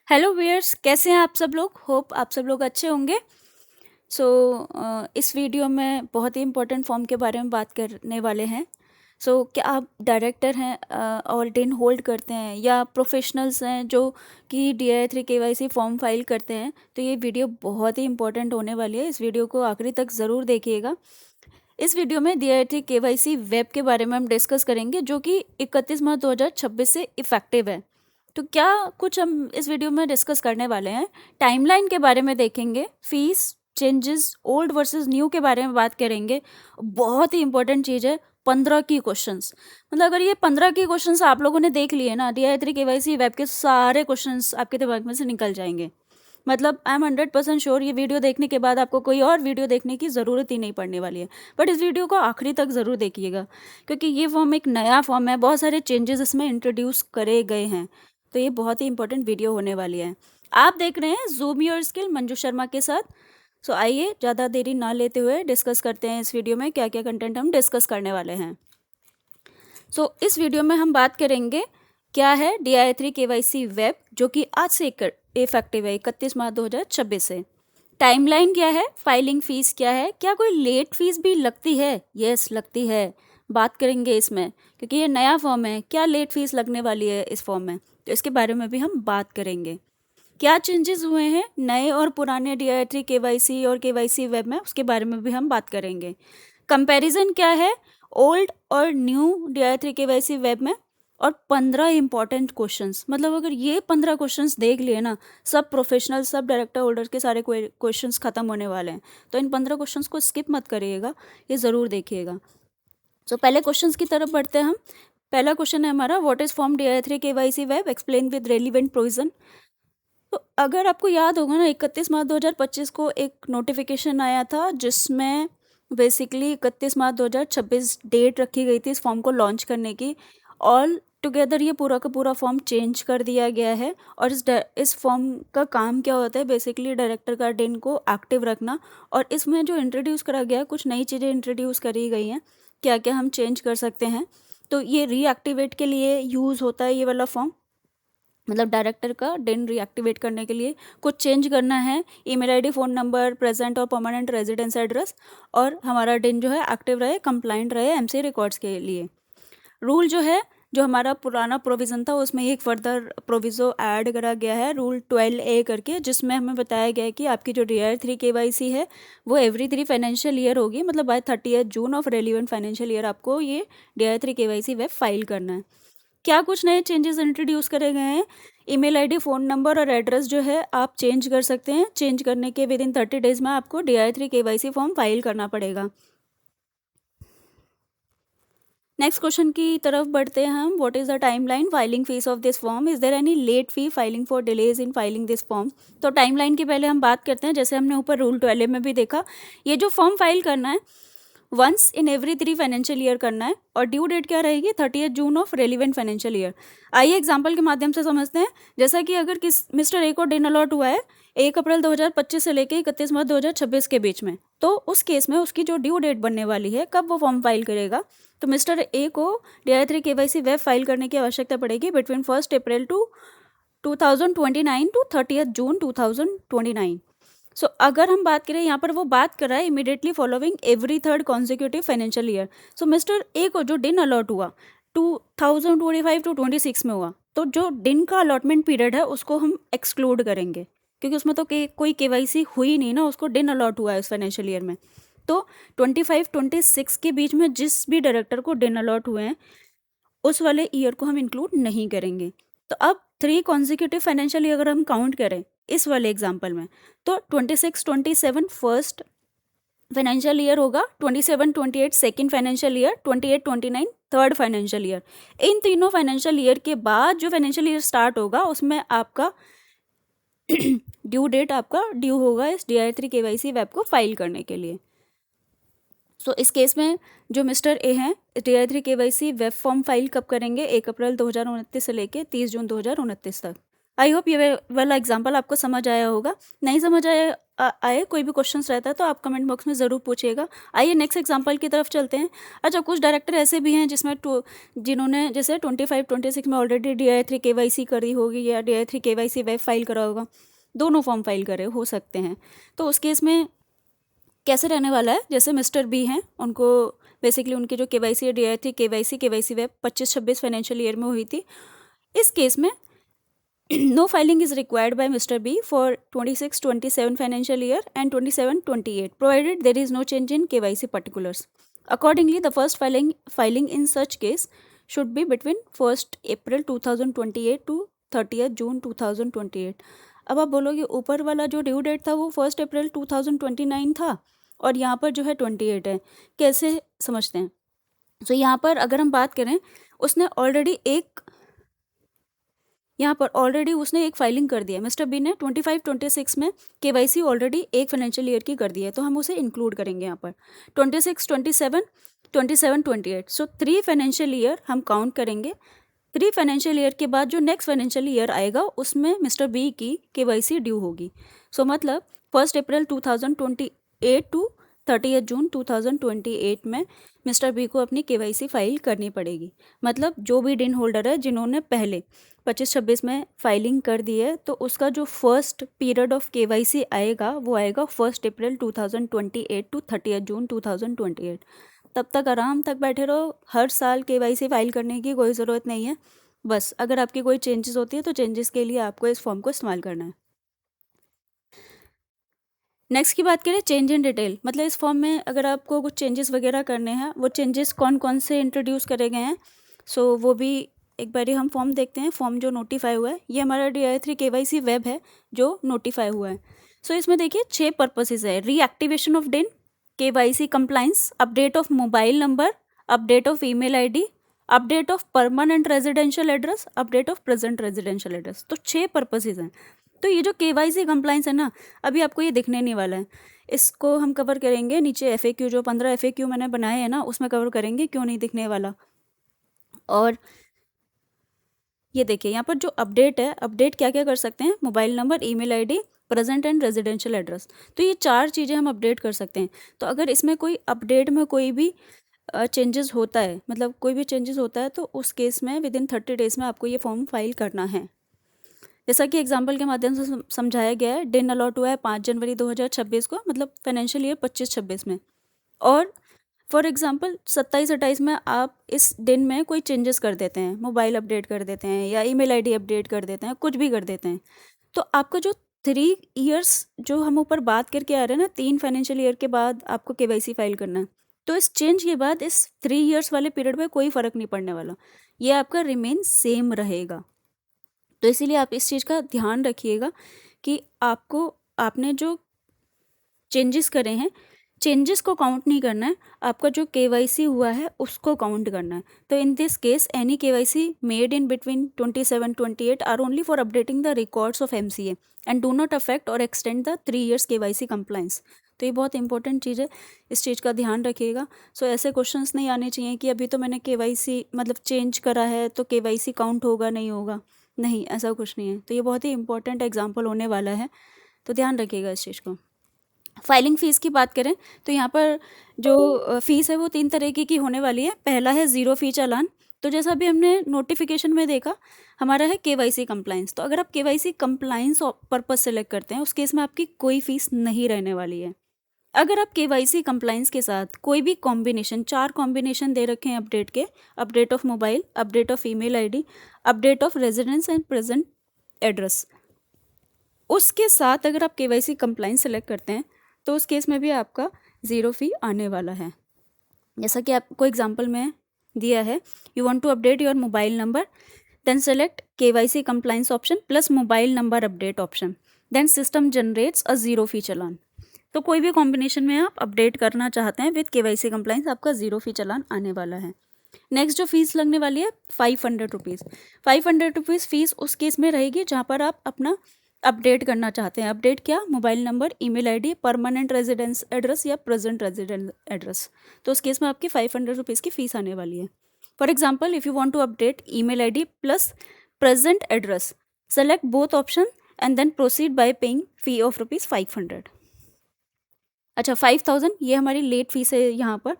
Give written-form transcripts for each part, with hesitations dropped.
Hello wears, कैसे हैं आप सब लोग। होप आप सब लोग अच्छे होंगे। सो इस वीडियो में बहुत ही इम्पोर्टेंट फॉर्म के बारे में बात करने वाले हैं। क्या आप डायरेक्टर हैं और डिन होल्ड करते हैं या प्रोफेशनल्स हैं जो कि DI 3 KYC फॉर्म फाइल करते हैं, तो ये वीडियो बहुत ही इंपॉर्टेंट होने वाली है। इस वीडियो को आखिरी तक ज़रूर देखिएगा। इस वीडियो में DI 3 KYC वेब के बारे में हम डिस्कस करेंगे, जो कि 31 मार्च 2026 से इफ़ेक्टिव है। तो क्या कुछ हम इस वीडियो में डिस्कस करने वाले हैं। टाइमलाइन के बारे में देखेंगे, fees changes old versus new के बारे में बात करेंगे। बहुत ही इंपॉर्टेंट चीज़ है, 15 की क्वेश्चंस। मतलब अगर ये 15 की क्वेश्चंस आप लोगों ने देख लिए ना, DI 3 KYC वेब के सारे क्वेश्चंस आपके दिमाग में से निकल जाएंगे। मतलब आई एम 100% श्योर ये वीडियो देखने के बाद आपको कोई और वीडियो देखने की ज़रूरत ही नहीं पड़ने वाली है। बट इस वीडियो को आखिरी तक ज़रूर देखिएगा, क्योंकि ये फॉर्म एक नया फॉर्म है, बहुत सारे चेंजेस इसमें इंट्रोड्यूस करे गए हैं। तो ये बहुत ही इंपॉर्टेंट वीडियो होने वाली है। आप देख रहे हैं zoom your skill Manju Sharma के साथ। आइए ज़्यादा देरी ना लेते हुए डिस्कस करते हैं इस वीडियो में क्या क्या कंटेंट हम डिस्कस करने वाले हैं। इस वीडियो में हम बात करेंगे क्या है DI 3 KYC वेब, जो कि आज से इफेक्टिव है 31 मार्च 2026 से। टाइमलाइन क्या है, फाइलिंग फीस क्या है, क्या कोई लेट फीस भी लगती है। यस, लगती है। बात करेंगे इसमें, क्योंकि ये नया फॉर्म है। क्या लेट फीस लगने वाली है इस फॉर्म में, तो इसके बारे में भी हम बात करेंगे। क्या चेंजेस हुए हैं नए और पुराने DI 3 KYC और KYC वेब में, उसके बारे में भी हम बात करेंगे। कंपैरिजन क्या है ओल्ड और न्यू DI 3 KYC वेब में, और 15 इंपॉर्टेंट क्वेश्चंस। मतलब अगर ये 15 क्वेश्चंस देख लिए ना, सब प्रोफेशनल सब डायरेक्टर होल्डर के सारे क्वेश्चंस खत्म होने वाले हैं। तो इन 15 क्वेश्चंस को स्किप मत करिएगा, ये ज़रूर देखिएगा। पहले क्वेश्चंस की तरफ बढ़ते हैं हम। पहला क्वेश्चन है हमारा, what is form DI 3 KYC web, explain with relevant provision. तो अगर आपको याद होगा ना, 31 मार्च 2025 को एक नोटिफिकेशन आया था, जिसमें बेसिकली 31 मार्च 2026 डेट रखी गई थी इस फॉर्म को लॉन्च करने की। ऑल टुगेदर ये पूरा का पूरा फॉर्म चेंज कर दिया गया है। और इस फॉर्म का काम क्या होता है, बेसिकली डायरेक्टर का डिन को एक्टिव रखना। और इसमें जो इंट्रोड्यूस करा गया है, कुछ नई चीज़ें इंट्रोड्यूस करी गई हैं, क्या क्या हम चेंज कर सकते हैं। तो ये रीएक्टिवेट के लिए यूज़ होता है ये वाला फॉर्म। मतलब डायरेक्टर का डिन रीएक्टिवेट करने के लिए कुछ चेंज करना है, email ID, phone number, present और परमानेंट रेजिडेंस एड्रेस, और हमारा डिन जो है एक्टिव रहे, कंप्लाइंट रहे एमसी रिकॉर्ड्स के लिए। रूल जो है, जो हमारा पुराना प्रोविज़न था, उसमें एक फर्दर प्रोविज़ो ऐड करा गया है, रूल 12A करके, जिसमें हमें बताया गया है कि आपकी जो DI 3 KYC है वो एवरी 3 फाइनेंशियल ईयर होगी। मतलब by 30 June of relevant financial year आपको ये DI 3 KYC वेब फाइल करना है। क्या कुछ नए चेंजेस इंट्रोड्यूस करे गए हैं, ईमेल आईडी, फ़ोन नंबर और एड्रेस जो है आप चेंज कर सकते हैं। चेंज करने के विद इन 30 डेज़ में आपको DI 3 KYC फॉर्म फाइल करना पड़ेगा। नेक्स्ट क्वेश्चन की तरफ बढ़ते हैं हम। What is the timeline filing fees of this form, is there any late fee filing for delays in filing this form. तो टाइमलाइन की पहले हम बात करते हैं, जैसे हमने ऊपर रूल 12 में भी देखा। ये जो फॉर्म फाइल करना है, once in every 3 financial year करना है, और ड्यू डेट क्या रहेगी, 30 June of relevant financial year. आइए एग्जांपल के माध्यम से समझते हैं। जैसा कि अगर मिस्टर ए को डिन अलॉट हुआ है 1 अप्रैल 2025 से लेकर 31 मार्च 2026 के बीच में, तो उस केस में उसकी जो ड्यू डेट बनने वाली है, कब वो फॉर्म फाइल करेगा, तो मिस्टर ए को DI 3 KYC वेब फाइल करने की आवश्यकता पड़ेगी बिटवीन 1 अप्रैल 2029 टू 30 जून 2029। अगर हम बात करें, यहाँ पर वो बात कर रहा है immediately following every third consecutive financial year. Mister A को जो डिन अलॉट हुआ 2025 टू 26 में हुआ, तो जो डिन का अलॉटमेंट पीरियड है उसको हम एक्सक्लूड करेंगे, क्योंकि उसमें तो कोई KYC हुई नहीं ना, उसको डिन अलॉट हुआ है उस फाइनेंशियल ईयर में। तो 25-26 के बीच में जिस भी डायरेक्टर को डिन अलॉट हुए हैं, उस वाले ईयर को हम इंक्लूड नहीं करेंगे। तो अब 3 कॉन्जिक्यूटिव फाइनेंशियल ईयर अगर हम काउंट करें इस वाले एग्जाम्पल में, तो 26-27 फर्स्ट फाइनेंशियल ईयर होगा, 27-28 second financial year, 28-29 third financial year. इन तीनों फाइनेंशियल ईयर के बाद जो फाइनेंशियल ईयर स्टार्ट होगा, उसमें आपका ड्यू डेट आपका ड्यू होगा इस DI 3 KYC वेब को फाइल करने के लिए। इस केस में जो मिस्टर ए हैं, DI 3 KYC web form file कब करेंगे, 1 अप्रैल 2029 से लेके 30 जून 2029 तक। आई होप ये वाला एग्जाम्पल आपको समझ आया होगा। नहीं समझ आए कोई भी क्वेश्चंस रहता है तो आप कमेंट बॉक्स में ज़रूर पूछिएगा। आइए नेक्स्ट एग्जाम्पल की तरफ चलते हैं। अच्छा, कुछ डायरेक्टर ऐसे भी हैं जिन्होंने जैसे 25-26 में ऑलरेडी DI3 KYC करी होगी या DI3 KYC वेब फाइल करा होगा, दोनों फॉर्म फाइल करे हो सकते हैं। तो उस केस में कैसे रहने वाला है, जैसे मिस्टर बी हैं, उनको बेसिकली उनकी जो KYC या DI3 KYC web 25-26 financial year में हुई थी। इस केस में no filing is required by Mr. B for 26-27 financial year and 27-28 provided there is no change in KYC particulars. Accordingly, the first filing in such case should be between 1st April 2028 to 30th June 2028. अब आप बोलोगे ऊपर वाला जो due date था वो 1 अप्रैल 2029 था और यहाँ पर जो है 28 है, कैसे समझते हैं? तो यहाँ पर अगर हम बात करें, उसने ऑलरेडी एक फाइलिंग कर दिया। मिस्टर बी ने 25-26 में KYC ऑलरेडी एक फाइनेंशियल ईयर की कर दी है, तो हम उसे इंक्लूड करेंगे यहाँ पर 26-27-27-28। सो 3 फाइनेंशियल ईयर हम काउंट करेंगे। 3 फाइनेंशियल ईयर के बाद जो नेक्स्ट फाइनेंशियल ईयर आएगा उसमें मिस्टर बी की KYC ड्यू होगी। सो मतलब 1 अप्रैल 2028 टू 30 जून 2028 में मिस्टर बी को अपनी KYC फाइल करनी पड़ेगी। मतलब जो भी डिन होल्डर है जिन्होंने पहले 25-26 में फाइलिंग कर दी है, तो उसका जो फर्स्ट पीरियड ऑफ KYC आएगा वो आएगा 1 अप्रैल 2028 टू 30 जून 2028। तब तक आराम तक बैठे रहो, हर साल KYC फाइल करने की कोई ज़रूरत नहीं है। बस अगर आपकी कोई चेंजेस होती है तो चेंजेस के लिए आपको इस फॉर्म को इस्तेमाल करना है। नेक्स्ट की बात करें, चेंज इन डिटेल। मतलब इस फॉर्म में अगर आपको कुछ चेंजेस वगैरह करने हैं, वो चेंजेस कौन कौन से इंट्रोड्यूस करे गए हैं, सो वो भी एक बार हम फॉर्म देखते हैं। फॉर्म जो नोटिफाई हुआ है, ये हमारा DI3 KYC वेब है जो नोटिफाई हुआ है। सो इसमें देखिए 6 पर्पसेस है। रीएक्टिवेशन ऑफ डिन, KYC compliance, update of mobile number, update of email ID, update of permanent residential address, update of present residential address. तो 6 पर्पसेस हैं। तो ये जो KYC कंप्लाइंस है ना, अभी आपको ये दिखने नहीं वाला है, इसको हम कवर करेंगे नीचे FAQ, जो 15 FAQ मैंने बनाए हैं ना उसमें कवर करेंगे, क्यों नहीं दिखने वाला। और ये देखिए यहाँ पर जो अपडेट है, अपडेट क्या क्या कर सकते हैं, mobile number, email ID, present and residential address. तो ये 4 चीज़ें हम अपडेट कर सकते हैं। तो अगर इसमें कोई अपडेट में कोई भी चेंजेस होता है, मतलब कोई भी चेंजेस होता है, तो उस केस में विदिन 30 डेज़ में आपको ये फॉर्म फाइल करना है। जैसा कि एग्जाम्पल के माध्यम से समझाया गया है, डिन अलॉट हुआ है 5 जनवरी 2026 को, मतलब फाइनेंशियल ईयर 25-26 में। और फॉर एग्जांपल 27-28 में आप इस दिन में कोई चेंजेस कर देते हैं, मोबाइल अपडेट कर देते हैं या ईमेल ID अपडेट कर देते हैं, कुछ भी कर देते हैं, तो आपका जो 3 इयर्स जो हम ऊपर बात करके आ रहे हैं ना, 3 फाइनेंशियल ईयर के बाद आपको KYC फाइल करना है, तो इस चेंज के बाद इस 3 इयर्स वाले पीरियड में कोई फ़र्क नहीं पड़ने वाला, ये आपका रिमेन सेम रहेगा। तो इसीलिए आप इस चीज़ का ध्यान रखिएगा कि आपने जो चेंजेस करे हैं, चेंजेस को काउंट नहीं करना है, आपका जो KYC हुआ है उसको काउंट करना है। तो in this case any KYC made in between 27-28 are only for updating the records of MCA and do not affect और extend the 3 years KYC compliance. तो ये बहुत इंपॉर्टेंट चीज़ है, इस चीज़ का ध्यान रखिएगा। सो ऐसे क्वेश्चंस नहीं आने चाहिए कि अभी तो मैंने KYC मतलब चेंज करा है तो KYC काउंट होगा नहीं होगा, नहीं, ऐसा कुछ नहीं है। तो ये बहुत ही इंपॉर्टेंट एग्जाम्पल होने वाला है, तो ध्यान रखिएगा इस चीज़ को। फाइलिंग फ़ीस की बात करें तो यहाँ पर जो फ़ीस है वो 3 तरीके की होने वाली है। पहला है ज़ीरो फ़ी चालान। तो जैसा अभी हमने नोटिफिकेशन में देखा, हमारा है KYC कंप्लाइंस। तो अगर आप KYC कंप्लाइंस पर्पस सेलेक्ट करते हैं, उस केस में आपकी कोई फ़ीस नहीं रहने वाली है। अगर आप KYC कंप्लाइंस के साथ कोई भी कॉम्बिनेशन, 4 कॉम्बिनेशन दे रखे हैं अपडेट के, update of mobile, update of email ID, update of residence and present address, उसके साथ अगर आप KYC कंप्लाइंस सेलेक्ट करते हैं तो उस केस में भी आपका ज़ीरो फ़ी आने वाला है। जैसा कि आपको एग्जांपल में दिया है, you want to update your mobile number, then select KYC compliance option plus mobile number update option, then system generates a zero fee challan. तो कोई भी कॉम्बिनेशन में आप अपडेट करना चाहते हैं विद KYC कंप्लाइंस, आपका ज़ीरो फ़ी चालान आने वाला है। नेक्स्ट जो फीस लगने वाली है 500 रुपीज़। 500 रुपीज़ फ़ीस उस केस में रहेगी जहाँ पर आप अपना अपडेट करना चाहते हैं। अपडेट क्या, mobile number, email ID, permanent residence address या प्रेजेंट रेजिडेंस एड्रेस। तो उस केस में आपकी 500 रुपीज़ की फ़ीस आने वाली है। For example if you want to update email ID plus present address, select both option and then proceed by paying fee of ₹500। अच्छा, 5000 ये हमारी लेट फीस है यहाँ पर।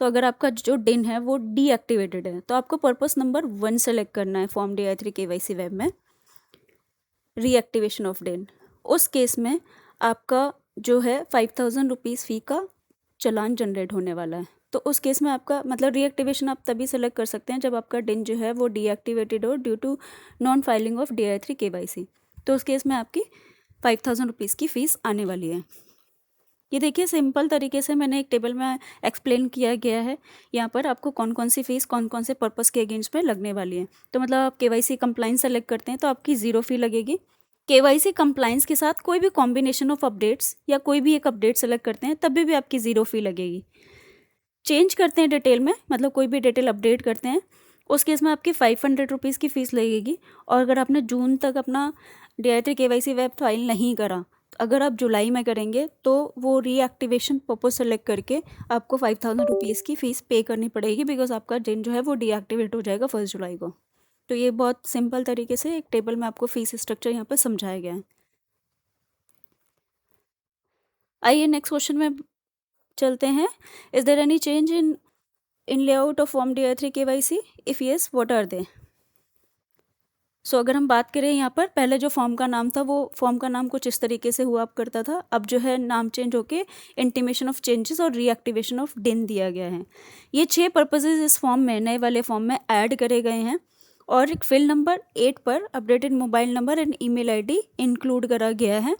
तो अगर आपका जो डिन है वो डीएक्टिवेटेड है तो आपको पर्पस नंबर 1 सेलेक्ट करना है फॉर्म DI3 KYC वेब में, रीएक्टिवेशन ऑफ डिन। उस केस में आपका जो है 5000 रुपीज़ फ़ी का चालान जनरेट होने वाला है। तो उस केस में आपका मतलब रीएक्टिवेशन आप तभी सेलेक्ट कर सकते हैं जब आपका डिन जो है वो डीएक्टिवेटेड हो due to non filing of DI3 KYC। तो उस केस में आपकी 5000 रुपीज़ की फ़ीस आने वाली है। ये देखिए सिंपल तरीके से मैंने एक टेबल में एक्सप्लेन किया गया है यहाँ पर आपको कौन कौन सी फ़ीस कौन कौन से पर्पस के अगेंस्ट में लगने वाली है। तो मतलब आप KYC कंप्लाइंस सेलेक्ट करते हैं तो आपकी ज़ीरो फ़ी लगेगी। KYC कंप्लाइंस के साथ कोई भी कॉम्बिनेशन ऑफ अपडेट्स या कोई भी एक अपडेट सेलेक्ट करते हैं तभी भी आपकी ज़ीरो फ़ी लगेगी। चेंज करते हैं डिटेल में, मतलब कोई भी डिटेल अपडेट करते हैं, उस केस में आपकी 500 रुपीज़ की फ़ीस लगेगी। और अगर आपने जून तक अपना DI3 KYC वेब फाइल नहीं करा, अगर आप जुलाई में करेंगे तो वो रीएक्टिवेशन पर्पस सेलेक्ट करके आपको 5000 रुपीज़ की फ़ीस पे करनी पड़ेगी, बिकॉज आपका डिन जो है वो डीएक्टिवेट हो जाएगा 1 जुलाई को। तो ये बहुत सिंपल तरीके से एक टेबल में आपको फ़ीस स्ट्रक्चर यहाँ पर समझाया गया है। आइए नेक्स्ट क्वेश्चन में चलते हैं। Is there any change in layout of form DI3 KYC? If yes, what are they? So अगर हम बात करें यहाँ पर, पहले जो फॉर्म का नाम था वो फॉर्म का नाम कुछ इस तरीके से हुआ करता था। अब जो है नाम चेंज होके इंटीमेशन ऑफ चेंजेस और रीएक्टिवेशन ऑफ डिन दिया गया है। ये 6 पर्पसेस इस फॉर्म में, नए वाले फॉर्म में ऐड करे गए हैं। और एक फील्ड नंबर 8 पर updated mobile number and email ID include करा गया है,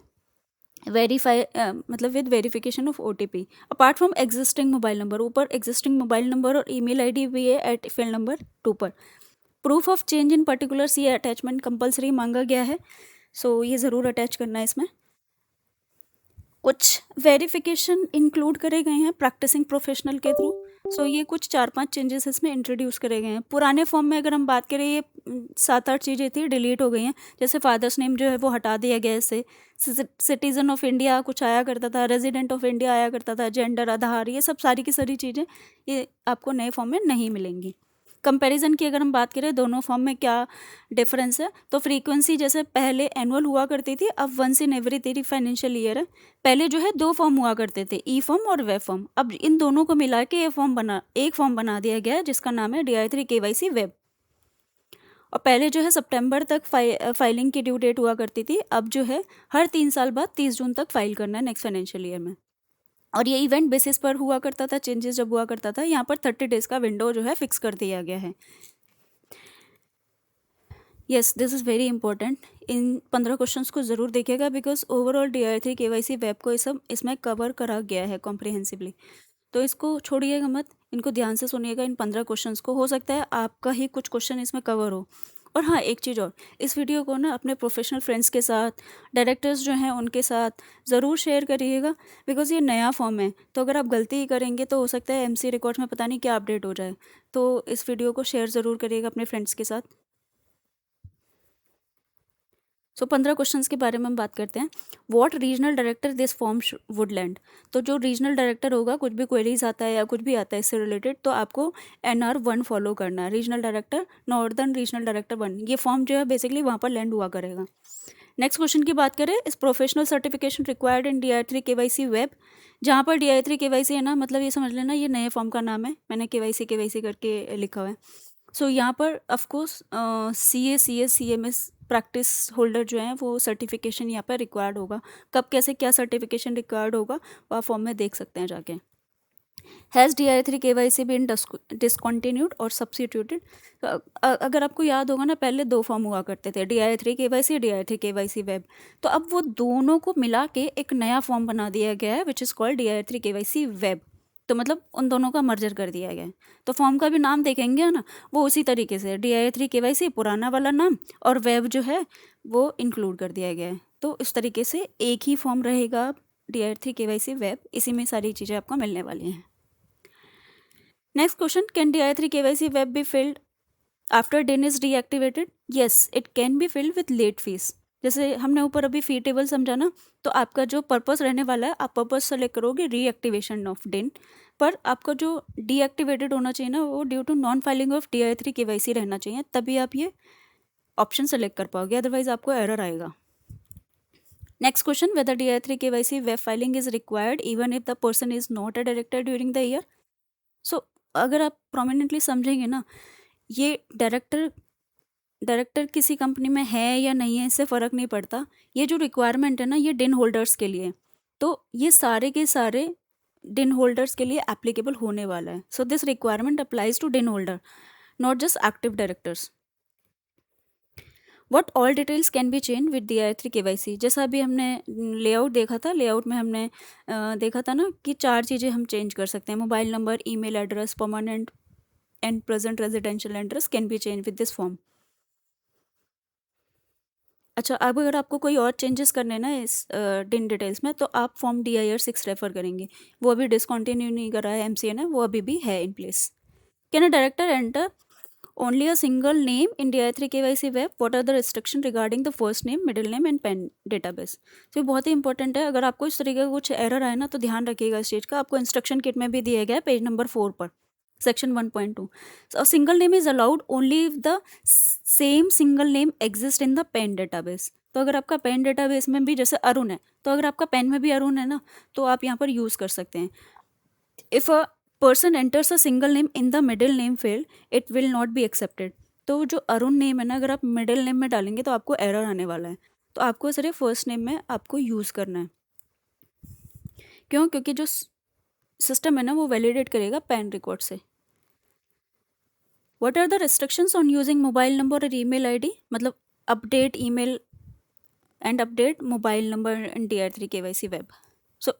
वेरीफाई मतलब with verification of OTP apart from existing mobile number. ऊपर एग्जिस्टिंग मोबाइल नंबर और ईमेल आईडी भी है एट फील्ड नंबर 2 पर। Proof of change in particulars attachment compulsory मांगा गया है, सो ये ज़रूर अटैच करना है इसमें। कुछ वेरिफिकेशन इंक्लूड करे गए हैं प्रैक्टिसिंग प्रोफेशनल के थ्रू, सो ये कुछ 4-5 चेंजेस इसमें इंट्रोड्यूस करे गए हैं। पुराने फॉर्म में अगर हम बात करें ये 7-8 चीज़ें थी डिलीट हो गई हैं, जैसे फादर्स नेम जो है वो हटा दिया गया है इससे। सिटीज़न ऑफ इंडिया कुछ आया करता था, रेजिडेंट ऑफ इंडिया आया करता था, जेंडर, आधार, ये सब सारी की सारी चीज़ें ये आपको नए फॉर्म में नहीं मिलेंगी। कंपैरिजन की अगर हम बात करें दोनों फॉर्म में क्या डिफरेंस है, तो फ्रीक्वेंसी जैसे पहले एनुअल हुआ करती थी, अब once in every 3 financial year है। पहले जो है 2 फॉर्म हुआ करते थे, ई फॉर्म और वेब फॉर्म। अब इन दोनों को मिला के एक फॉर्म बना दिया गया है जिसका नाम है DI3 KYC वेब। और पहले जो है सितंबर तक फाइलिंग की ड्यू डेट हुआ करती थी, अब जो है हर 3 साल बाद 30 जून तक फाइल करना है नेक्स्ट फाइनेंशियल ईयर में। और ये इवेंट बेसिस पर हुआ करता था, चेंजेस जब हुआ करता था यहाँ पर 30 डेज़ का विंडो जो है फिक्स कर दिया गया है। Yes, this is very important. In 15 questions को ज़रूर देखिएगा because overall DI3 KYC web को इसमें कवर करा गया है कॉम्प्रिहेंसिवली। तो इसको छोड़िएगा मत, इनको ध्यान से सुनिएगा इन 15 क्वेश्चंस को। हो सकता है आपका ही कुछ क्वेश्चन इसमें कवर हो। और हाँ, एक चीज़ और, इस वीडियो को ना अपने प्रोफेशनल फ्रेंड्स के साथ, डायरेक्टर्स जो हैं उनके साथ ज़रूर शेयर करिएगा, बिकॉज ये नया फॉर्म है। तो अगर आप गलती ही करेंगे तो हो सकता है MC रिकॉर्ड्स में पता नहीं क्या अपडेट हो जाए। तो इस वीडियो को शेयर ज़रूर करिएगा अपने फ्रेंड्स के साथ। सो 15 क्वेश्चंस के बारे में हम बात करते हैं। What regional director this form would land? तो जो रीजनल डायरेक्टर होगा, कुछ भी क्वेरीज आता है या कुछ भी आता है इससे रिलेटेड, तो आपको NR1 फॉलो करना है, regional director, northern regional director 1। ये फॉर्म जो है बेसिकली वहाँ पर लैंड हुआ करेगा। नेक्स्ट क्वेश्चन की बात करें, इस professional certification required in DI3 KYC web. जहाँ पर DI3 KYC है ना, मतलब ये समझ लेना ये नए फॉर्म का नाम है, मैंने KYC करके लिखा हुआ है। सो यहाँ पर of course CA CS CMS practice holder जो हैं वो सर्टिफिकेशन यहाँ पर रिक्वायर्ड होगा। कब कैसे क्या सर्टिफिकेशन रिक्वायर्ड होगा वो आप फॉर्म में देख सकते हैं जाके। Has DI3 KYC been discontinued और सब्सिट्यूटेड? अगर आपको याद होगा ना, पहले 2 फॉर्म हुआ करते थे, DI3 KYC वेब। तो अब वो दोनों को मिला के एक नया फॉर्म बना दिया गया है which is called DI3 KYC web. तो मतलब उन दोनों का मर्जर कर दिया गया है। तो फॉर्म का भी नाम देखेंगे ना, वो उसी तरीके से DI3 KYC पुराना वाला नाम और वेब जो है वो इंक्लूड कर दिया गया है। तो इस तरीके से एक ही फॉर्म रहेगा DI3 KYC वेब, इसी में सारी चीज़ें आपको मिलने वाली हैं। Next question, can DI3 KYC web be filed after DIN is deactivated? Yes, it can be filed with late fees. जैसे हमने ऊपर अभी फी टेबल समझा ना, तो आपका जो पर्पस रहने वाला है, आप पर्पस सेलेक्ट करोगे रीएक्टिवेशन ऑफ DIN, पर आपका जो डीएक्टिवेटेड होना चाहिए ना, वो due to non filing of DI3 KYC रहना चाहिए, तभी आप ये ऑप्शन सेलेक्ट कर पाओगे, अदरवाइज आपको एरर आएगा। Next question, whether DI3 KYC web filing is required even if the person is not a director during the year. So अगर आप प्रोमिनेंटली समझेंगे ना, ये डायरेक्टर किसी कंपनी में है या नहीं है इससे फ़र्क नहीं पड़ता। ये जो रिक्वायरमेंट है ना, ये डिन होल्डर्स के लिए, तो ये सारे के सारे डिन होल्डर्स के लिए एप्लीकेबल होने वाला है। So this requirement applies to डिन holder, not just active directors. What all details can be change with DI3 KYC। जैसा अभी हमने लेआउट देखा था, लेआउट में हमने देखा था ना कि 4 चीज़ें हम चेंज कर सकते हैं। Mobile number, email address, permanent and present residential address can be change with this form. अच्छा, अब अगर आपको कोई और चेंजेस करने ना इस डिन डिटेल्स में, तो आप फॉर्म DIR 6 रेफर करेंगे। वो अभी डिसकंटिन्यू नहीं करा है MCA ने, वो अभी भी है in place. Can a director enter only a single name in DI3 KYC web? What are the restriction regarding the first name, middle name and pen database? तो ये बहुत ही इंपॉर्टेंट है। अगर आपको इस तरीके का कुछ एरर आए ना, तो ध्यान रखिएगा इस चीज़ का। आपको इंस्ट्रक्शन किट में भी दिया गया है पेज नंबर 4 पर, section 1.2। So a single name is allowed only if the same single name exists in the pen database। तो अगर आपका पेन डेटाबेस में भी जैसे अरुण है, तो अगर आपका पेन में भी अरुण है ना, तो आप यहाँ पर यूज़ कर सकते हैं। If a person enters a single name in the middle name field, it will not be accepted. तो जो अरुण नेम है ना, अगर आप मिडिल नेम में डालेंगे तो आपको एरर आने वाला है। तो आपको सिर्फ फर्स्ट नेम में आपको यूज़ करना है। क्यों? क्योंकि जो सिस्टम है ना, वो वैलिडेट करेगा पैन रिकॉर्ड से। What are the restrictions on using mobile number और ईमेल आईडी? मतलब update email and update mobile number in DI3 KYC web. So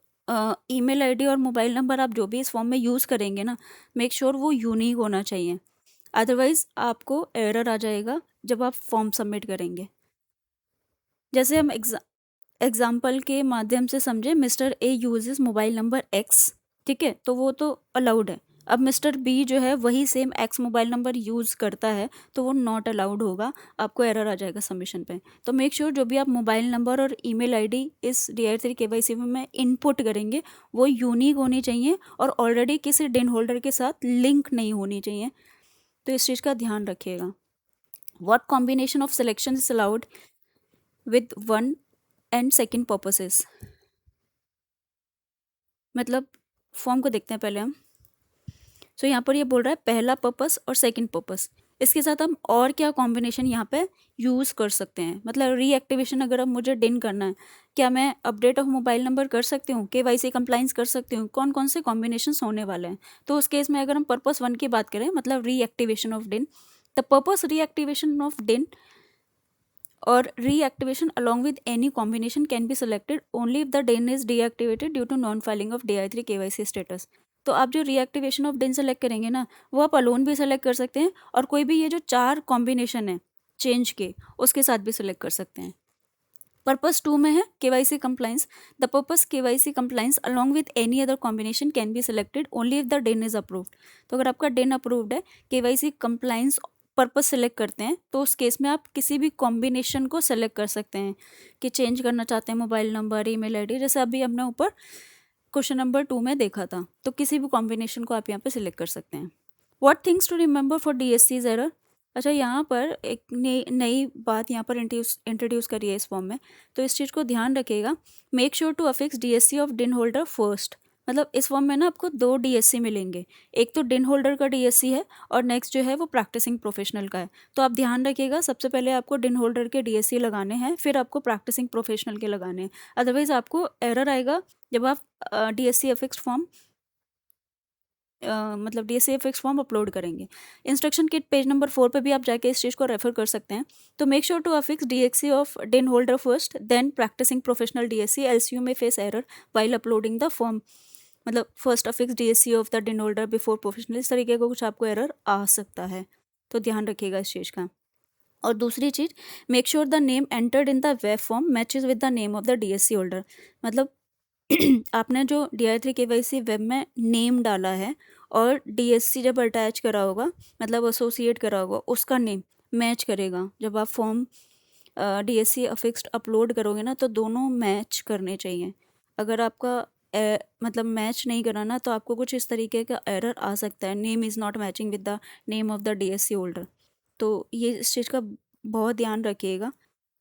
email ID और मोबाइल नंबर आप जो भी इस फॉर्म में यूज़ करेंगे ना, मेक श्योर वो यूनिक होना चाहिए, अदरवाइज आपको एरर आ जाएगा जब आप फॉर्म सबमिट करेंगे। जैसे हम एग्जाम्पल के माध्यम से समझे, mister A uses mobile number x, ठीक है, तो वो तो अलाउड है। अब मिस्टर बी जो है वही same x mobile number use करता है, तो वो नॉट अलाउड होगा, आपको एरर आ जाएगा सबमिशन पे। तो मेक श्योर जो भी आप मोबाइल नंबर और ईमेल आईडी इस DI3 KYC में इनपुट करेंगे, वो यूनिक होनी चाहिए और ऑलरेडी किसी डिन होल्डर के साथ लिंक नहीं होनी चाहिए। तो इस चीज़ का ध्यान रखिएगा। What combination of selection is allowed with one and second purposes? मतलब फॉर्म को देखते हैं पहले हम। सो यहाँ पर ये बोल रहा है पहला पर्पस और सेकंड पर्पस, इसके साथ हम और क्या कॉम्बिनेशन यहाँ पे यूज़ कर सकते हैं। मतलब रीएक्टिवेशन अगर अब मुझे डिन करना है, क्या मैं अपडेट ऑफ मोबाइल नंबर कर सकती हूँ, KYC कंप्लाइंस कर सकती हूँ, कौन कौन से कॉम्बिनेशंस होने वाले हैं। तो उस केस में अगर हम पर्पस 1 की बात करें, मतलब रीएक्टिवेशन ऑफ डिन, द पर्पस रीएक्टिवेशन ऑफ डिन or reactivation along with any combination can be selected only if the DIN is deactivated due to non-filing of DI3 KYC status। तो आप जो रीएक्टिवेशन ऑफ डिन सेलेक्ट करेंगे ना, वो आप अलोन भी सेलेक्ट कर सकते हैं और कोई भी ये जो 4 कॉम्बिनेशन है चेंज के, उसके साथ भी सेलेक्ट कर सकते हैं। पर्पस 2 में है KYC compliance। The purpose KYC compliance along with any other combination can be selected only if the DIN is approved। तो अगर आपका DIN अप्रूव्ड है, KYC compliance पर्पस सेलेक्ट करते हैं, तो उस केस में आप किसी भी कॉम्बिनेशन को सेलेक्ट कर सकते हैं कि चेंज करना चाहते हैं मोबाइल नंबर, ईमेल आईडी, जैसे अभी हमने ऊपर क्वेश्चन नंबर 2 में देखा था। तो किसी भी कॉम्बिनेशन को आप यहाँ पे सिलेक्ट कर सकते हैं। What things to remember for DSC's error? अच्छा, यहाँ पर एक नई बात यहाँ पर इंट्रोड्यूस करी है इस फॉर्म में, तो इस चीज़ को ध्यान रखिएगा। Make sure to affix DSC of DIN holder first. मतलब इस फॉर्म में ना आपको 2 DSC मिलेंगे, एक तो डिन होल्डर का DSC है और नेक्स्ट जो है वो प्रैक्टिसिंग प्रोफेशनल का है। तो आप ध्यान रखिएगा, सबसे पहले आपको डिन होल्डर के DSC लगाने हैं, फिर आपको प्रैक्टिसिंग प्रोफेशनल के लगाने हैं, अदरवाइज आपको एरर आएगा जब आप DSC अफिक्स्ड फॉर्म मतलब DSC फिक्स फॉर्म अपलोड करेंगे। इंस्ट्रक्शन किट पेज नंबर 4 पे भी आप जाके इस चीज़ को रेफर कर सकते हैं। तो make sure to affix DXC of DIN holder first, then practising professional DSC, else you may face error while uploading the form. मतलब first affix DSC of the DIN holder before professional, इस तरीके का कुछ आपको error आ सकता है, तो ध्यान रखिएगा इस चीज़ का। और दूसरी चीज़, make sure the name entered in the web form matches with the name of the DSC holder. मतलब आपने जो DI3 KYC वेब में नेम डाला है और DSC जब अटैच करा होगा, मतलब एसोसिएट करा होगा, उसका नेम मैच करेगा। जब आप फॉर्म DSC अफिक्स्ड अपलोड करोगे ना, तो दोनों मैच करने चाहिए। अगर आपका मतलब मैच नहीं करा ना, तो आपको कुछ इस तरीके का एरर आ सकता है, name is not matching with the name of the DSC holder. तो ये इस चीज़ का बहुत ध्यान रखिएगा,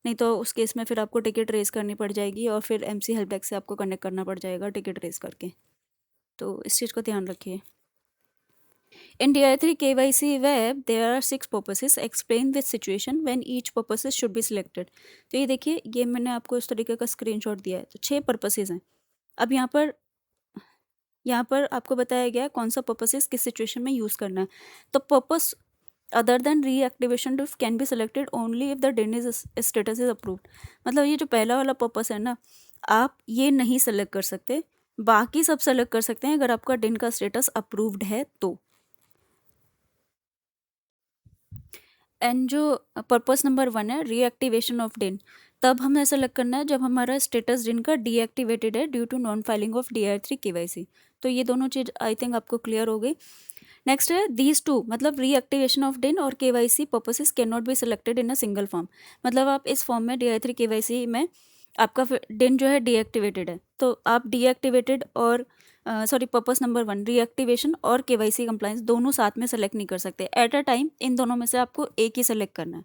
नहीं तो उस केस में फिर आपको टिकट रेज़ करनी पड़ जाएगी और फिर एमसी हेल्प डेस्क से आपको कनेक्ट करना पड़ जाएगा टिकट रेज़ करके। तो इस चीज़ को ध्यान रखिए। In DI3 KYC web, there are 6 purposes. Explain this situation when each purposes should be selected. तो ये देखिए, ये मैंने आपको इस तरीके का स्क्रीनशॉट दिया है। तो 6 पर्पसेस हैं। अब यहाँ पर आपको बताया गया है कौन सा पर्पसेस किस सिचुएशन में यूज़ करना है। तो purpose other than reactivation can be selected only if the DIN is status is approved. मतलब ये जो पहला वाला पर्पस है ना, आप ये नहीं सेलेक्ट कर सकते, बाकी सब सेलेक्ट कर सकते हैं अगर आपका DIN का स्टेटस अप्रूव्ड है तो। एंड जो पर्पस नंबर 1 है रीएक्टिवेशन ऑफ DIN, तब हमें सेलेक्ट करना है जब हमारा स्टेटस DIN का डीएक्टिवेटेड है due to non filing of DI3 KYC। तो ये दोनों चीज़ आई थिंक आपको क्लियर हो गई। नेक्स्ट है दीज टू, मतलब रीएक्टिवेशन ऑफ DIN और KYC purposes can not be selected in a single form. मतलब आप इस फॉर्म में DI3 KYC में आपका DIN जो है डीएक्टिवेटेड है, तो आप डीएक्टिवेटेड और पर्पस नंबर 1 रीएक्टिवेशन और KYC कंप्लायंस दोनों साथ में सेलेक्ट नहीं कर सकते एट अ टाइम। इन दोनों में से आपको एक ही सेलेक्ट करना है।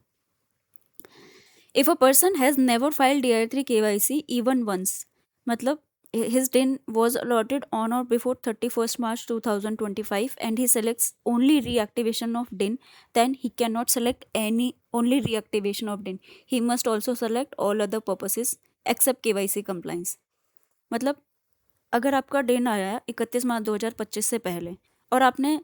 If a person has never filed DI3 KYC even once, मतलब his DIN was allotted on or before 31st March 2025 and he selects only reactivation of DIN, then he cannot select only reactivation of DIN. He must also select all other purposes except KYC compliance. मतलब अगर आपका DIN आया है 31 मार्च 2025 से पहले और आपने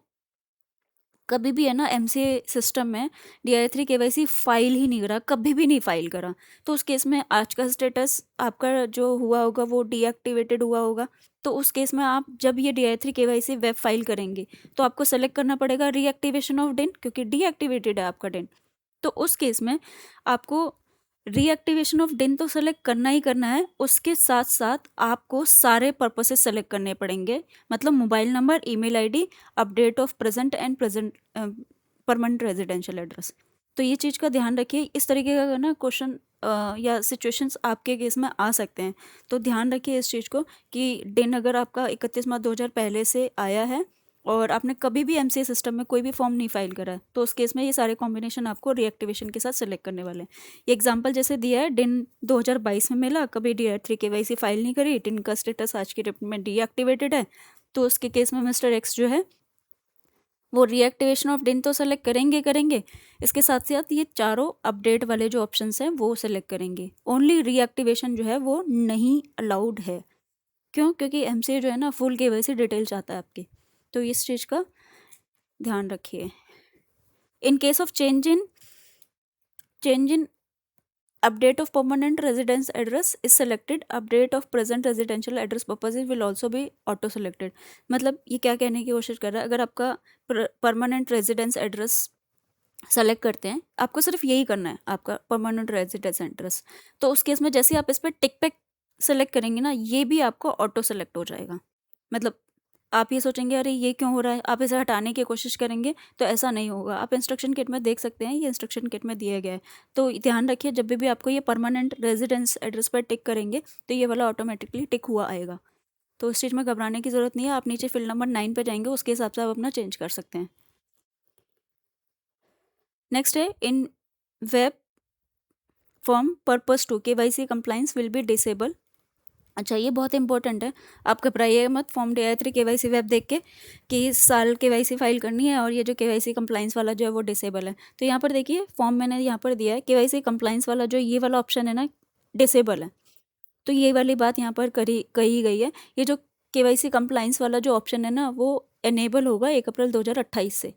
कभी भी है ना एमसीए सिस्टम में DI3 KYC फाइल ही नहीं करा, कभी भी नहीं फाइल करा, तो उस केस में आज का स्टेटस आपका जो हुआ होगा वो डीएक्टिवेटेड हुआ होगा। तो उस केस में आप जब ये DI3 KYC वेब फाइल करेंगे तो आपको सेलेक्ट करना पड़ेगा रीएक्टिवेशन ऑफ DIN, क्योंकि डीएक्टिवेटेड है आपका DIN। तो उस केस में आपको रीएक्टिवेशन ऑफ DIN तो सेलेक्ट करना ही करना है, उसके साथ साथ आपको सारे पर्पसेस सेलेक्ट करने पड़ेंगे, मतलब mobile number, email ID, update of present and permanent residential address. तो ये चीज़ का ध्यान रखिए। इस तरीके का ना क्वेश्चन या सिचुएशंस आपके केस में आ सकते हैं, तो ध्यान रखिए इस चीज़ को कि DIN अगर आपका 31 मार्च 2000 पहले से आया है और आपने कभी भी एमसीए सिस्टम में कोई भी फॉर्म नहीं फाइल करा है, तो उस केस में ये सारे कॉम्बिनेशन आपको रीएक्टिवेशन के साथ सेलेक्ट करने वाले हैं। ये एग्जांपल जैसे दिया है, DIN 2022 में मिला, कभी DI3 KYC फाइल नहीं करी, DIN का स्टेटस आज की डेट में डीएक्टिवेटेड है, तो उसके केस में मिस्टर एक्स जो है वो रीएक्टिवेशन ऑफ DIN तो सेलेक्ट करेंगे, इसके साथ साथ ये चारों अपडेट वाले जो ऑप्शंस हैं वो सेलेक्ट करेंगे। ओनली रीएक्टिवेशन जो है वो नहीं अलाउड है। क्यों? क्योंकि एमसीए जो है ना फुल KYC डिटेल चाहता है आपकी, तो इस चीज़ का ध्यान रखिए। In case of change in update of permanent residence address is selected, update of present residential address purposes will also be auto selected. मतलब ये क्या कहने की कोशिश कर रहा है, अगर आपका परमानेंट रेजिडेंस एड्रेस सेलेक्ट करते हैं, आपको सिर्फ यही करना है, आपका परमानेंट रेजिडेंस एड्रेस, तो उस केस में जैसे ही आप इस पर टिक पे सेलेक्ट करेंगे ना, ये भी आपको ऑटो सेलेक्ट हो जाएगा। मतलब आप ये सोचेंगे अरे ये क्यों हो रहा है, आप इसे हटाने की कोशिश करेंगे, तो ऐसा नहीं होगा। आप इंस्ट्रक्शन किट में देख सकते हैं, ये इंस्ट्रक्शन किट में दिया गया है। तो ध्यान रखिए, जब भी आपको ये परमानेंट रेजिडेंस एड्रेस पर टिक करेंगे तो ये वाला ऑटोमेटिकली टिक हुआ आएगा। तो इस चीज़ में घबराने की ज़रूरत नहीं है। आप नीचे फील्ड नंबर 9 पे जाएंगे, उसके हिसाब से आप अपना चेंज कर सकते हैं। नेक्स्ट है in web form purpose 2 KYC compliance will be disable. अच्छा, ये बहुत इंपॉर्टेंट है, आप घबराइए मत फॉर्म DI3 KYC वेब देख के कि इस साल KYC फाइल करनी है और ये जो KYC कंप्लाइंस वाला जो है वो डिसेबल है। तो यहाँ पर देखिए फॉर्म मैंने यहाँ पर दिया है, KYC कंप्लाइंस वाला जो ये वाला ऑप्शन है ना डिसेबल है, तो ये वाली बात यहाँ पर कही गई है। ये जो KYC कंप्लाइंस वाला जो ऑप्शन है ना वो एनेबल होगा 1 अप्रैल 2028 से।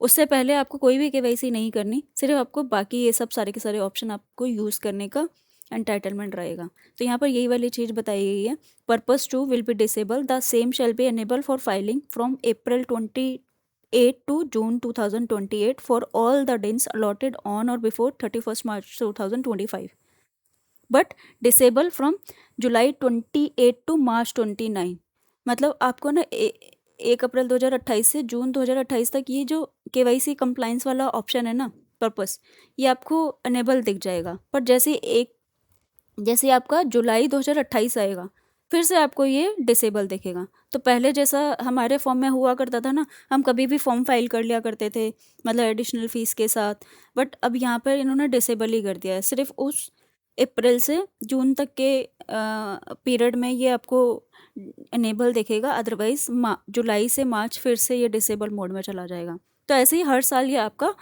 उससे पहले आपको कोई भी KYC नहीं करनी, सिर्फ आपको बाकी ये सब सारे के सारे ऑप्शन आपको यूज़ करने का एंटाइटलमेंट रहेगा। तो यहाँ पर यही वाली चीज़ बताई गई है, purpose 2 will be disable, the same shall be enable for filing from April 28 to June 2028 for all the DINs allotted on और before 31st March 2025, but disable from July 28 to March 29। मतलब आपको ना 1 अप्रैल 2028 से जून 2028 तक ये जो KYC कंप्लाइंस वाला option है ना पर्पस, ये आपको अनेबल दिख जाएगा। पर जैसे आपका जुलाई 2028 आएगा फिर से आपको ये डिसेबल दिखेगा। तो पहले जैसा हमारे फॉर्म में हुआ करता था ना, हम कभी भी फॉर्म फाइल कर लिया करते थे, मतलब एडिशनल फ़ीस के साथ, बट अब यहाँ पर इन्होंने डिसेबल ही कर दिया है। सिर्फ उस अप्रैल से जून तक के पीरियड में ये आपको इनेबल दिखेगा, अदरवाइज़ जुलाई से मार्च फिर से ये डिसेबल मोड में चला जाएगा। तो ऐसे ही हर साल ये आपका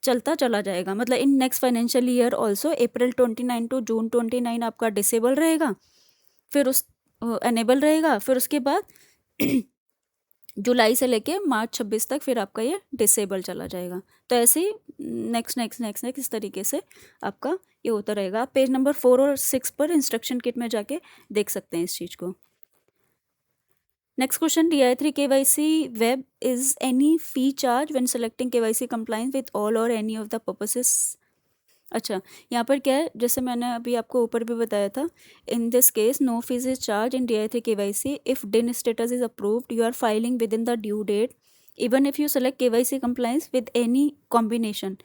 चलता चला जाएगा, मतलब in next financial year also April 29 to June 29 आपका डिसेबल रहेगा, फिर उस एनेबल रहेगा, फिर उसके बाद जुलाई से लेके मार्च 26 तक फिर आपका ये डिसेबल चला जाएगा। तो ऐसे ही नेक्स्ट नेक्स्ट नेक्स्ट नेक्स्ट इस तरीके से आपका ये होता रहेगा। आप पेज नंबर 4 और 6 पर इंस्ट्रक्शन किट में जाके देख सकते हैं इस चीज़ को। Next question, DI3 KYC web is any fee charge when selecting KYC compliance with all or any of the purposes? अच्छा, यहाँ पर क्या है, जैसे मैंने अभी आपको ऊपर भी बताया था, in this case no fee is charge in DI3 KYC if DIN status is approved, you are filing with in the due date, even if you select KYC compliance with any combination.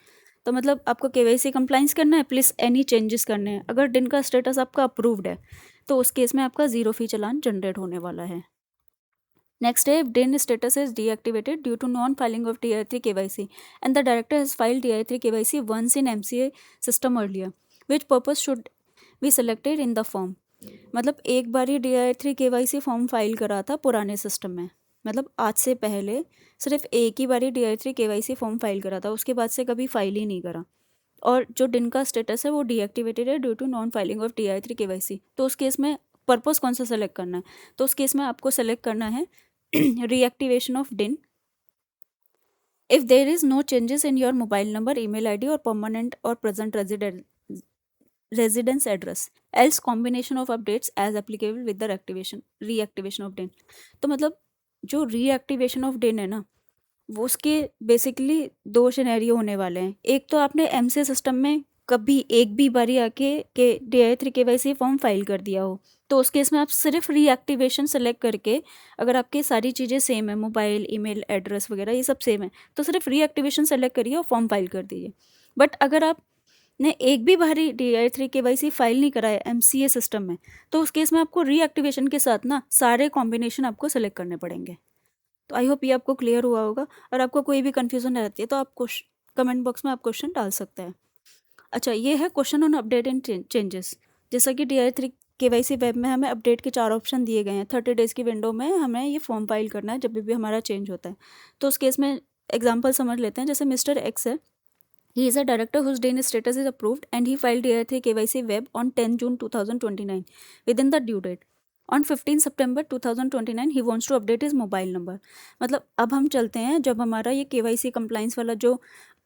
तो मतलब आपको KYC compliance करना है plus any changes करने हैं, अगर DIN का status आपका अप्रूव्ड है तो उस केस में आपका ज़ीरो फी चालान जनरेट होने वाला है। Next day, if DIN status is deactivated due to non-filing of DI3 KYC and the director has filed DI3 KYC once in MCA system earlier, which purpose should be selected in the form? मतलब एक बार ही DI3 KYC form file करा था पुराने system में, मतलब आज से पहले सिर्फ एक ही बारी DI3 KYC फॉर्म फाइल करा था, उसके बाद से कभी फाइल ही नहीं करा, और जो DIN का स्टेटस है वो डीएक्टिवेटेड है due to non filing of DI3 KYC। तो उस केस में पर्पस कौन सा सेलेक्ट करना है? तो उस केस में आपको सेलेक्ट करना है reactivation of DIN if there is no changes in your mobile number, email ID or permanent or present residence address, else combination of updates as applicable with the reactivation of DIN। तो मतलब जो reactivation of DIN है ना, वो उसके basically दो scenario होने वाले हैं। एक तो आपने MCA सिस्टम में कभी एक भी बारी आके के DI3 KYC फॉर्म फाइल कर दिया हो, तो उस केस में आप सिर्फ रीएक्टिवेशन सेलेक्ट करके, अगर आपकी सारी चीज़ें सेम है, मोबाइल, ईमेल एड्रेस वगैरह ये सब सेम है, तो सिर्फ रीएक्टिवेशन सेलेक्ट करिए और फॉर्म फाइल कर दीजिए। बट अगर आपने एक भी बारी DI3 KYC फाइल नहीं कराया MCA सिस्टम में, तो उस केस में आपको रीएक्टिवेशन के साथ ना सारे कॉम्बिनेशन आपको सेलेक्ट करने पड़ेंगे। तो आई होप ये आपको क्लियर हुआ होगा, और आपको कोई भी कन्फ्यूज़न रहती है तो आप कमेंट बॉक्स में आप क्वेश्चन डाल सकते हैं। अच्छा, ये है question on update and changes. जैसा कि DI3 KYC वेब में हमें अपडेट के 4 ऑप्शन दिए गए हैं। 30 डेज़ की विंडो में हमें ये फॉर्म फाइल करना है जब भी हमारा चेंज होता है। तो उस केस में एग्जांपल समझ लेते हैं। जैसे मिस्टर एक्स है, he is a director whose DIN status is approved and he filed DI3 KYC web on 10 June 2029 with in the due date. On 15 September 2029 he wants to update his mobile number. मतलब अब हम चलते हैं जब हमारा ये KYC compliance वाला जो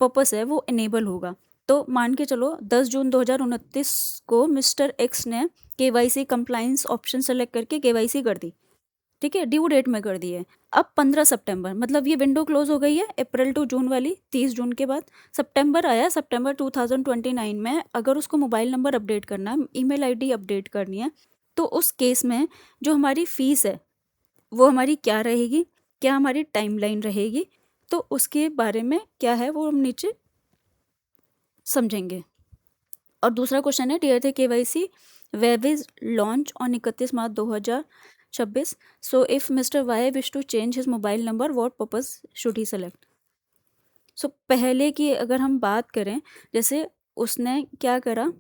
पर्पस है वो इनेबल होगा। तो मान के चलो 10 जून 2029 को मिस्टर एक्स ने KYC कंप्लाइंस ऑप्शन सेलेक्ट करके KYC कर दी, ठीक है, ड्यू डेट में कर दी है। अब 15 सितंबर, मतलब ये विंडो क्लोज हो गई है अप्रैल टू जून वाली, 30 जून के बाद सितंबर आया। सितंबर 2029 में अगर उसको मोबाइल नंबर अपडेट करना है, ईमेल आईडी अपडेट करनी है, तो उस केस में जो हमारी फ़ीस है वो हमारी क्या रहेगी, क्या हमारी टाइमलाइन रहेगी, तो उसके बारे में क्या है वो हम नीचे समझेंगे। और दूसरा क्वेश्चन है, DI3 KYC web is launch on 31 March 2026। So if Mister Y wish to change his mobile number, what purpose should he select? So पहले की अगर हम बात करें, जैसे उसने क्या करा,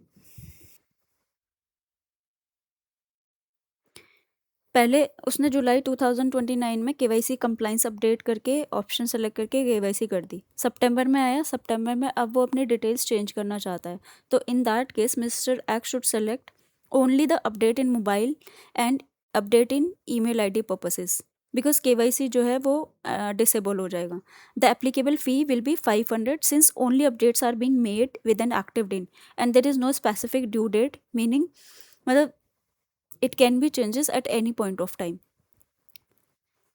पहले उसने जुलाई 2029 में KYC कंप्लाइंस अपडेट करके ऑप्शन सेलेक्ट करके KYC कर दी। सितंबर में आया, सितंबर में अब वो अपनी डिटेल्स चेंज करना चाहता है, तो in that case mister X should select only the update in mobile and update in email ID purposes, because KYC जो है वो डिसेबल हो जाएगा। The applicable fee will be 500 since only updates are being made with an active DIN and there is no specific due date, meaning मतलब it can be changes at any point of time.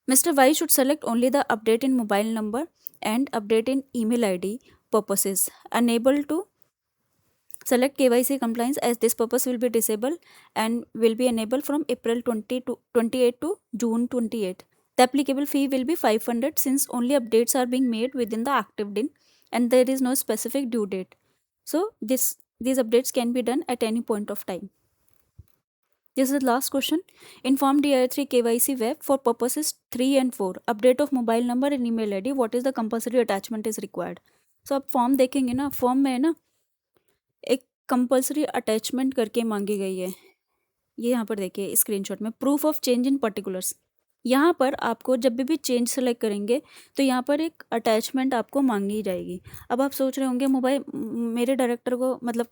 Mr. Y should select only the update in mobile number and update in email ID purposes. Unable to select KYC compliance as this purpose will be disabled and will be enabled from April 28 to June 28. The applicable fee will be 500 since only updates are being made within the active DIN and there is no specific due date. So these updates can be done at any point of time. This is the last question. Inform DI3 KYC web for purposes 3 and 4. Update of mobile number and email ID. What is the compulsory attachment is required? So आप form देखेंगे ना, form में है ना एक compulsory attachment करके मांगी गई है। ये यहाँ पर देखिए स्क्रीनशॉट में, proof of change in particulars. यहाँ पर आपको जब भी चेंज सेलेक्ट करेंगे तो यहाँ पर एक अटैचमेंट आपको मांगी जाएगी। अब आप सोच रहे होंगे मोबाइल मेरे डायरेक्टर को मतलब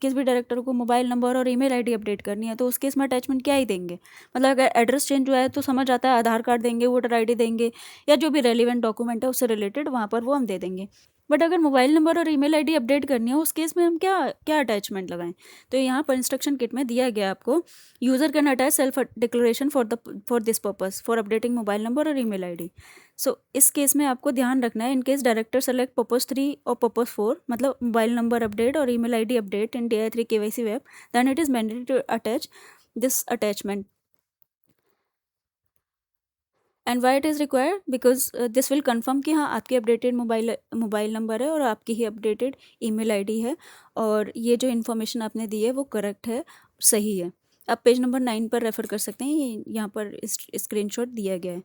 किस भी डायरेक्टर को मोबाइल नंबर और ईमेल आईडी अपडेट करनी है तो उस केस में अटैचमेंट क्या ही देंगे। मतलब अगर एड्रेस चेंज हुआ है तो समझ आता है आधार कार्ड देंगे, वोटर आईडी देंगे, या जो भी रेलिवेंट डॉक्यूमेंट है उससे रिलेटेड वहाँ पर वो हम दे देंगे। बट अगर मोबाइल नंबर और ईमेल आईडी अपडेट करनी है उस केस में हम क्या क्या अटैचमेंट लगाएं? तो यहाँ पर इंस्ट्रक्शन किट में दिया गया आपको, user can attach self declaration for this purpose for updating mobile number और ईमेल आईडी। सो इस केस में आपको ध्यान रखना है, in case director select purpose 3 और पर्पस 4 मतलब मोबाइल नंबर अपडेट और email ID update in DI3 KYC web, then it is mandatory to attach this attachment. And why it is required because this will confirm कि हाँ आपकी updated mobile number है और आपकी ही updated email ID है और ये जो इन्फॉर्मेशन आपने दी है वो करेक्ट है, सही है। आप पेज नंबर 9 पर रेफ़र कर सकते हैं, ये यहाँ पर स्क्रीनशॉट दिया गया है।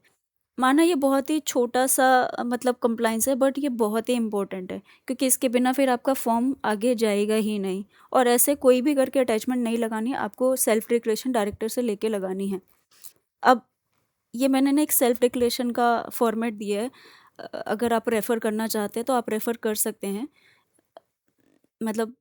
माना ये बहुत ही छोटा सा मतलब कंप्लाइंस है बट ये बहुत ही इम्पोर्टेंट है क्योंकि इसके बिना फिर आपका फॉर्म आगे जाएगा ही नहीं। और ऐसे कोई भी करके अटैचमेंट नहीं लगानी है, आपको सेल्फ डिक्लेरेशन डायरेक्टर से लेके लगानी है। अब ये मैंने ना एक सेल्फ डिक्लेरेशन का फॉर्मेट दिया है, अगर आप रेफ़र करना चाहते हैं तो आप रेफ़र कर सकते हैं। मतलब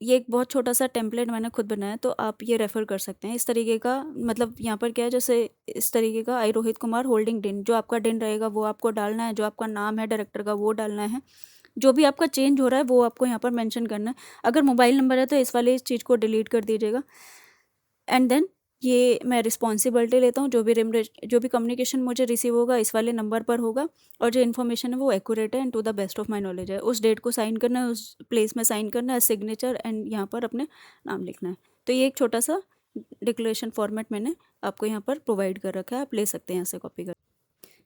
ये एक बहुत छोटा सा टेम्पलेट मैंने खुद बनाया तो आप ये रेफ़र कर सकते हैं। इस तरीके का मतलब यहाँ पर क्या है, जैसे इस तरीके का आई रोहित कुमार होल्डिंग डिन, जो आपका डिन रहेगा वो आपको डालना है, जो आपका नाम है डायरेक्टर का वो डालना है, जो भी आपका चेंज हो रहा है वो आपको यहाँ पर मेंशन करना है। अगर मोबाइल नंबर है तो इस वाले चीज़ को डिलीट कर दीजिएगा। एंड देन ये मैं रिस्पॉन्सिबिलिटी लेता हूँ, जो भी कम्युनिकेशन मुझे रिसीव होगा इस वाले नंबर पर होगा और जो इन्फॉर्मेशन है वो एक्यूरेट है and to the best of my knowledge है। उस डेट को साइन करना है, उस प्लेस में साइन करना है, सिग्नेचर एंड यहाँ पर अपने नाम लिखना है। तो ये एक छोटा सा डिक्लेरेशन फॉर्मेट मैंने आपको यहाँ पर प्रोवाइड कर रखा है, आप ले सकते हैं यहाँ से कॉपी कर।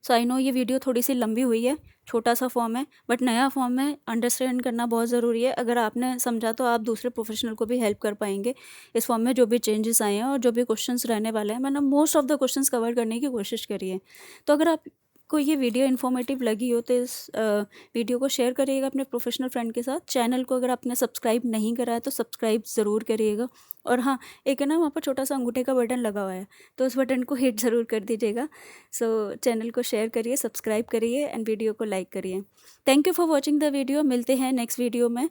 सो आई नो ये वीडियो थोड़ी सी लंबी हुई है, छोटा सा फॉर्म है बट नया फॉर्म है, अंडरस्टैंड करना बहुत ज़रूरी है। अगर आपने समझा तो आप दूसरे प्रोफेशनल को भी हेल्प कर पाएंगे। इस फॉर्म में जो भी चेंजेस आए हैं और जो भी क्वेश्चंस रहने वाले हैं, मैंने most of the questions cover करने की कोशिश करी है। तो अगर आपको ये वीडियो इन्फॉर्मेटिव लगी हो तो इस वीडियो को शेयर करिएगा अपने प्रोफेशनल फ्रेंड के साथ। चैनल को अगर आपने सब्सक्राइब नहीं करा है तो सब्सक्राइब ज़रूर करिएगा। और हाँ, एक है ना वहाँ पर छोटा सा अंगूठे का बटन लगा हुआ है तो उस बटन को हिट ज़रूर कर दीजिएगा। सो चैनल को शेयर करिए, सब्सक्राइब करिए एंड वीडियो को लाइक करिए। Thank you for watching the video. मिलते हैं नेक्स्ट वीडियो में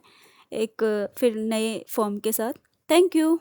एक फिर नए फॉर्म के साथ। Thank you.